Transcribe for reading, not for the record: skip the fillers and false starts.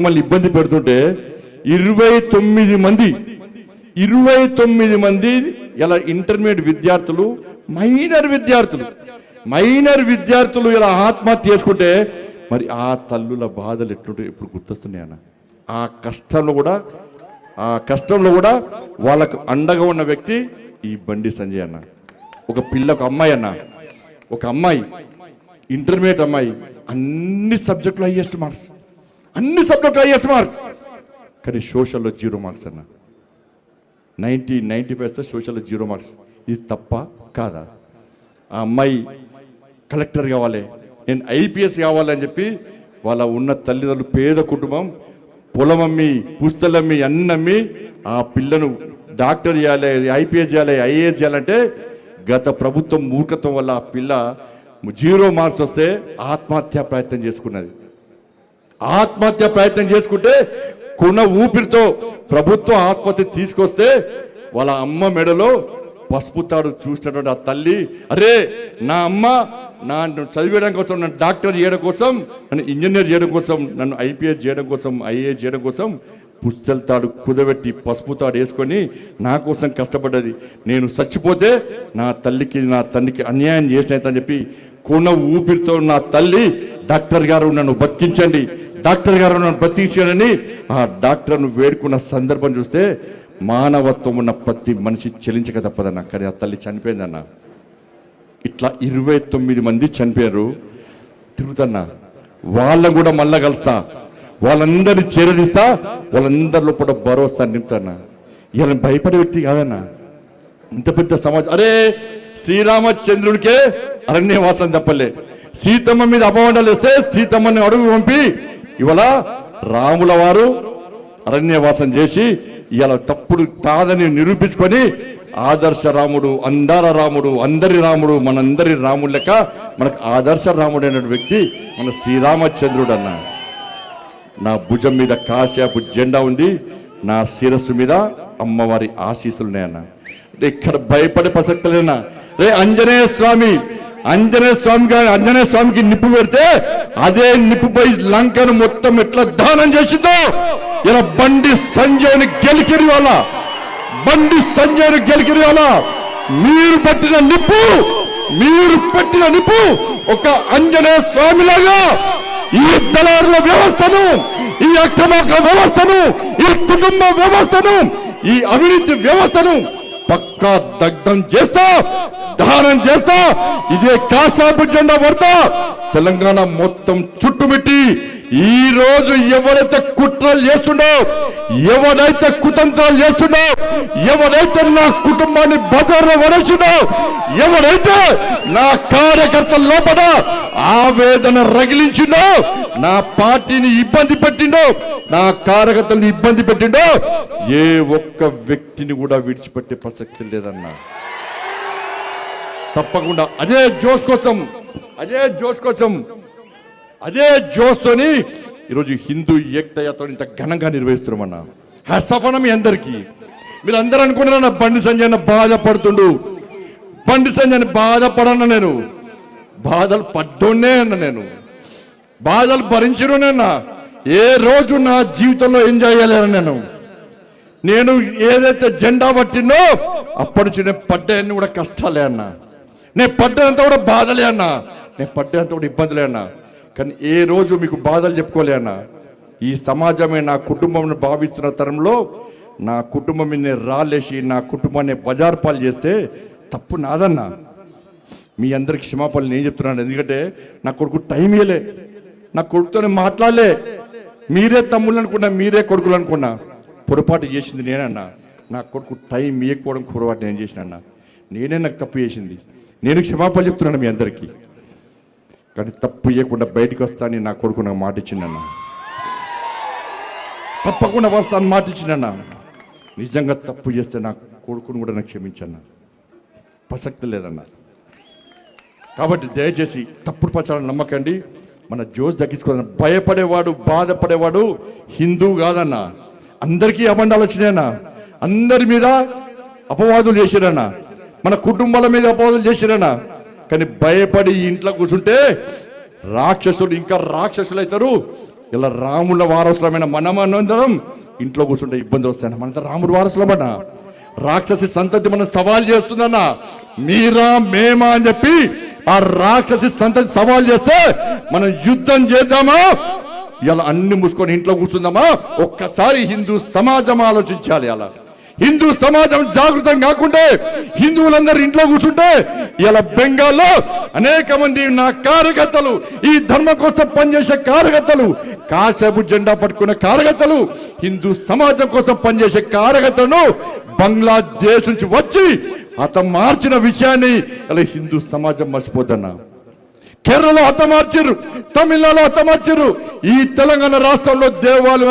మళ్ళీ ఇబ్బంది పెడుతుంటే 29 మంది ఇలా ఇంటర్మీడియట్ విద్యార్థులు మైనర్ విద్యార్థులు ఇలా ఆత్మహత్య చేసుకుంటే మరి ఆ తల్లుల బాధలు ఎట్లుంటే ఇప్పుడు గుర్తొస్తున్నాయి అన్న. ఆ కష్టంలో కూడా వాళ్ళకు అండగా ఉన్న వ్యక్తి ఈ బండి సంజయ్ అన్న. ఒక అమ్మాయి ఇంటర్మీడియట్ అమ్మాయి అన్ని సబ్జెక్టులు హైయెస్ట్ మార్క్స్ కానీ సోషల్లో 0 మార్క్స్ అన్న. 95 సోషల్లో 0 మార్క్స్. ఇది తప్ప కాదా? ఆ అమ్మాయి కలెక్టర్ కావాలి, నేను IPS కావాలని చెప్పి వాళ్ళ ఉన్న తల్లిదండ్రులు పేద కుటుంబం పొలం అమ్మి పుస్తలమ్మి అన్నమ్మి ఆ పిల్లను డాక్టర్ చేయాలి, IPS చేయాలి, IAS చేయాలంటే గత ప్రభుత్వం మూర్ఖత్వం వల్ల ఆ పిల్ల 0 మార్క్స్ వస్తే ఆత్మహత్య ప్రయత్నం చేసుకుంటే కొన ఊపిరితో ప్రభుత్వం ఆత్మహత్య తీసుకొస్తే వాళ్ళ అమ్మ మెడలో పసుపు తాడు చూసినటువంటి ఆ తల్లి, అరే నా అమ్మ నన్ను చదివేయడం కోసం, నన్ను డాక్టర్ చేయడం కోసం, నన్ను ఇంజనీర్ చేయడం కోసం, నన్ను IPS చేయడం కోసం, IAS చేయడం కోసం పుస్తల తాడు కుదబెట్టి పసుపు తాడు వేసుకొని నా కోసం కష్టపడ్డది. నేను చచ్చిపోతే నా తండ్రికి అన్యాయం చేసినని చెప్పి కొన ఊపిరితో నా తల్లి డాక్టర్ గారు నన్ను బతికించండి, ఆ డాక్టర్ను వేడుకున్న సందర్భం చూస్తే మానవత్వం ఉన్న ప్రతి మనిషి చెలించక తప్పదన్న. కానీ ఆ తల్లి చనిపోయిందన్న. ఇట్లా 29 మంది చనిపోయారు. తిరుగుతున్నా వాళ్ళని కూడా మళ్ళా కలుస్తా, వాళ్ళందరినీ చేరదీస్తా, వాళ్ళందరిలో కూడా భరోసా నింపుతాన్నా. ఇలా భయపడే వ్యక్తి కాదన్నా. ఇంత పెద్ద సమాజం. అరే శ్రీరామచంద్రుడికే అరణ్యవాసం తప్పలే, సీతమ్మ మీద అపవాదాలు వేస్తే సీతమ్మని అడుగు పంపి ఇవాళ రాముల వారు అరణ్యవాసం చేసి ఇవాళ తప్పుడు కాదని నిరూపించుకొని ఆదర్శ రాముడు, అందాల రాముడు, అందరి రాముడు, మనందరి రాముడు లెక్క మనకు ఆదర్శ రాముడు అనే వ్యక్తి మన శ్రీరామచంద్రుడు అన్న. నా భుజం మీద కాశాపు జెండా ఉంది, నా శిరస్సు మీద అమ్మవారి ఆశీస్సులు ఉన్నాయన్న. ఇక్కడ భయపడే ప్రసక్తి లేనా? రే ఆంజనేయ స్వామికి నిప్పు పెడితే అదే నిప్పుపై లంకను మొత్తం ఎట్లా దానం చేసిందో ఇలా బండి సంజయ్ని గెలికిరి వాళ్ళ మీరు పెట్టిన నిప్పు ఒక ఆంజనేయ స్వామిలాగా ఈ దళారుల వ్యవస్థను, ఈ అక్రమార్గ వ్యవస్థను, ఈ కుటుంబ వ్యవస్థను, ఈ అవినీతి వ్యవస్థను పక్కా దగ్ధం చేస్తా, దహనం చేస్తా, ఇదే కాశాపు జెండా పడతా తెలంగాణ మొత్తం చుట్టుమిట్టి ఈ రోజు ఎవరైతే కుట్రలు చేస్తుండో, ఎవరైతే కుతంత్రాలు చేస్తుండో, ఎవరైతే నా కుటుంబాన్ని బజార్లో వడేసిండో, ఎవరైతే నా కార్యకర్తల లోపల ఆవేదన రగిలించిండో, నా పార్టీని ఇబ్బంది పెట్టిండో, నా కార్యకర్తలను ఇబ్బంది పెట్టిండో, ఏ ఒక్క వ్యక్తిని కూడా విడిచిపెట్టే ప్రసక్తి లేదన్నా. తప్పకుండా అదే జోస్తోని ఈరోజు హిందూ ఏకతా యాత్ర ఇంత ఘనంగా నిర్వహిస్తున్నామన్నా. హ్యాట్సాఫ్ మీ అందరికీ. మీరు అందరూ అనుకున్నారన్న బండి సంజయ్ బాధపడుతుండు, బండి సంజయ్ బాధపడన్న, నేను బాధలు పడ్డోనే అన్న, నేను బాధలు భరించడోనేనా. ఏ రోజు నా జీవితంలో ఎంజాయ్ చేయలేను. నేను ఏదైతే జెండా పట్టినో అప్పటి నుంచి నేను పడ్డాయన్ని కూడా కష్టాలే అన్నా, నేను పడ్డంతా కూడా బాధలే అన్నా, నేను పడ్డంతా కూడా ఇబ్బందులే అన్నా. కానీ ఏ రోజు మీకు బాధలు చెప్పుకోలే అన్నా. ఈ సమాజమే నా కుటుంబం భావిస్తున్న తరంలో నా కుటుంబం మీద రాలేసి నా కుటుంబాన్ని బజార్ పాలు చేస్తే తప్పు నాదన్నా. మీ అందరికి క్షమాపణలు నేను చెప్తున్నాను. ఎందుకంటే నా కొడుకు టైం ఇవ్వలే, నా కొడుకుతోనే మాట్లాడలే. మీరే తమ్ముళ్ళు అనుకున్నా, మీరే కొడుకులు అనుకున్నా, పొరపాటు చేసింది నేనన్నా. నా కొడుకు టైం ఇవ్వకపోవడం పొరపాటు నేను చేసినన్నా. నేనే నాకు తప్పు చేసింది. నేను క్షమాపణ చెప్తున్నాను మీ అందరికీ. కానీ తప్పు ఇవ్వకుండా బయటకు వస్తానని నా కొడుకు నాకు మాట ఇచ్చిందన్నా. తప్పకుండా వస్తాను మాట ఇచ్చిందన్నా. నిజంగా తప్పు చేస్తే నా కొడుకును కూడా నాకు క్షమించన్నా, ప్రసక్తి లేదన్నా. కాబట్టి దయచేసి తప్పుడు ప్రచారం నమ్మకండి. మన జోష్ దక్కించుకోవాలన్న. భయపడేవాడు, బాధపడేవాడు హిందూ కాదన్నా. అందరికీ అబండాలు వచ్చినాయన్నా, అందరి మీద అపవాదులు చేసిరన్నా, మన కుటుంబాల మీద అపవాదులు చేసిరన్నా. కానీ భయపడి ఇంట్లో కూర్చుంటే రాక్షసులు ఇంకా రాక్షసులు అవుతారు. ఇలా రాముల వారసులమైన మనమందరం ఇంట్లో కూర్చుంటే ఇబ్బందులు వస్తాయన్న. మనంతా రాముడు వారసులమన్నా. రాక్షసి సంతతి మనం సవాల్ చేస్తుందన్నా. మీరా మేమా అని చెప్పి ఆ రాక్షసి సంతతి సవాల్ చేస్తే మనం యుద్ధం చేద్దామా, ఇలా అన్ని మూసుకొని ఇంట్లో కూర్చుందామా? ఒక్కసారి హిందూ సమాజం ఆలోచించాలి. అలా హిందూ సమాజం జాగృతం కాకుంటే, హిందువులందరూ ఇంట్లో కూర్చుంటే, ఇలా బెంగాల్లో అనేక మంది నా కార్యకర్తలు, ఈ ధర్మం కోసం పనిచేసే కార్యకర్తలు, కాసేపు జెండా పట్టుకునే కార్యకర్తలు, హిందూ సమాజం కోసం పనిచేసే కార్యకర్తలను బంగ్లాదేశ్ నుంచి వచ్చి మార్చిన విషయాన్ని ఇలా హిందూ సమాజం మర్చిపోద్దన్నా. కేరళలో హతమార్చిర్రు, తమిళనాడులో హతమార్చిర్రు, ఈ తెలంగాణ రాష్ట్రంలో దేవాలయం